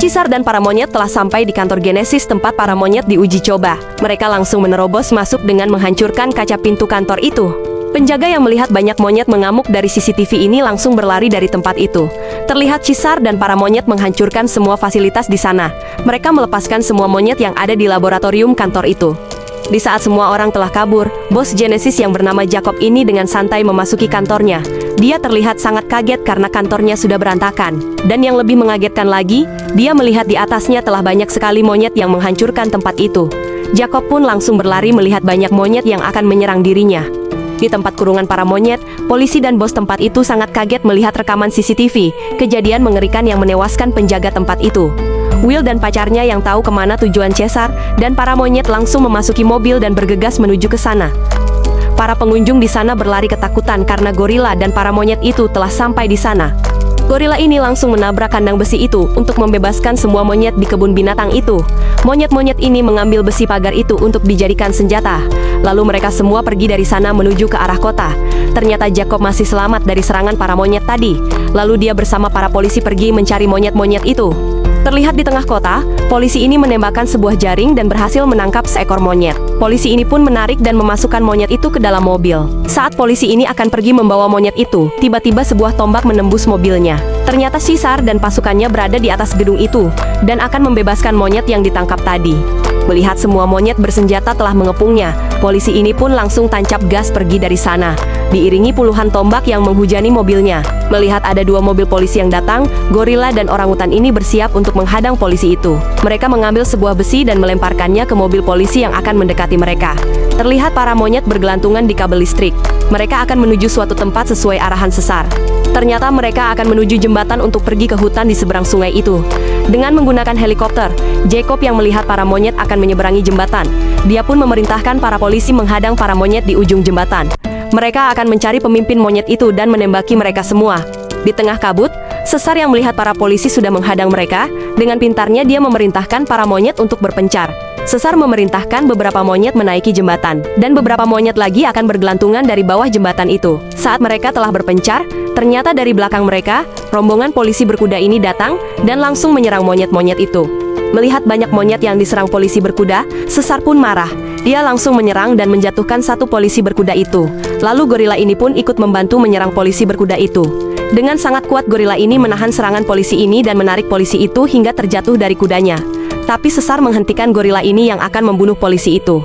Caesar dan para monyet telah sampai di kantor Genesis tempat para monyet diuji coba. Mereka langsung menerobos masuk dengan menghancurkan kaca pintu kantor itu. Penjaga yang melihat banyak monyet mengamuk dari CCTV ini langsung berlari dari tempat itu. Terlihat Caesar dan para monyet menghancurkan semua fasilitas di sana. Mereka melepaskan semua monyet yang ada di laboratorium kantor itu. Di saat semua orang telah kabur, bos Genesis yang bernama Jacob ini dengan santai memasuki kantornya. Dia terlihat sangat kaget karena kantornya sudah berantakan. Dan yang lebih mengagetkan lagi, dia melihat di atasnya telah banyak sekali monyet yang menghancurkan tempat itu. Jacob pun langsung berlari melihat banyak monyet yang akan menyerang dirinya. Di tempat kurungan para monyet, polisi dan bos tempat itu sangat kaget melihat rekaman CCTV, kejadian mengerikan yang menewaskan penjaga tempat itu. Will dan pacarnya yang tahu kemana tujuan Caesar, dan para monyet langsung memasuki mobil dan bergegas menuju ke sana. Para pengunjung di sana berlari ketakutan karena gorila dan para monyet itu telah sampai di sana. Gorila ini langsung menabrak kandang besi itu untuk membebaskan semua monyet di kebun binatang itu. Monyet-monyet ini mengambil besi pagar itu untuk dijadikan senjata. Lalu mereka semua pergi dari sana menuju ke arah kota. Ternyata Jacob masih selamat dari serangan para monyet tadi. Lalu dia bersama para polisi pergi mencari monyet-monyet itu. Terlihat di tengah kota, polisi ini menembakkan sebuah jaring dan berhasil menangkap seekor monyet. Polisi ini pun menarik dan memasukkan monyet itu ke dalam mobil. Saat polisi ini akan pergi membawa monyet itu, tiba-tiba sebuah tombak menembus mobilnya. Ternyata Caesar dan pasukannya berada di atas gedung itu, dan akan membebaskan monyet yang ditangkap tadi. Melihat semua monyet bersenjata telah mengepungnya, polisi ini pun langsung tancap gas pergi dari sana. Diiringi puluhan tombak yang menghujani mobilnya. Melihat ada dua mobil polisi yang datang, gorila dan orangutan ini bersiap untuk menghadang polisi itu. Mereka mengambil sebuah besi dan melemparkannya ke mobil polisi yang akan mendekati mereka. Terlihat para monyet bergelantungan di kabel listrik. Mereka akan menuju suatu tempat sesuai arahan Caesar. Ternyata mereka akan menuju jembatan untuk pergi ke hutan di seberang sungai itu. Dengan menggunakan helikopter, Jacob yang melihat para monyet akan menyeberangi jembatan. Dia pun memerintahkan para polisi menghadang para monyet di ujung jembatan. Mereka akan mencari pemimpin monyet itu dan menembaki mereka semua. Di tengah kabut, Caesar yang melihat para polisi sudah menghadang mereka, dengan pintarnya dia memerintahkan para monyet untuk berpencar. Caesar memerintahkan beberapa monyet menaiki jembatan, dan beberapa monyet lagi akan bergelantungan dari bawah jembatan itu. Saat mereka telah berpencar, ternyata dari belakang mereka, rombongan polisi berkuda ini datang dan langsung menyerang monyet-monyet itu. Melihat banyak monyet yang diserang polisi berkuda, Caesar pun marah. Dia langsung menyerang dan menjatuhkan satu polisi berkuda itu. Lalu gorila ini pun ikut membantu menyerang polisi berkuda itu. Dengan sangat kuat gorila ini menahan serangan polisi ini dan menarik polisi itu hingga terjatuh dari kudanya. Tapi Caesar menghentikan gorila ini yang akan membunuh polisi itu.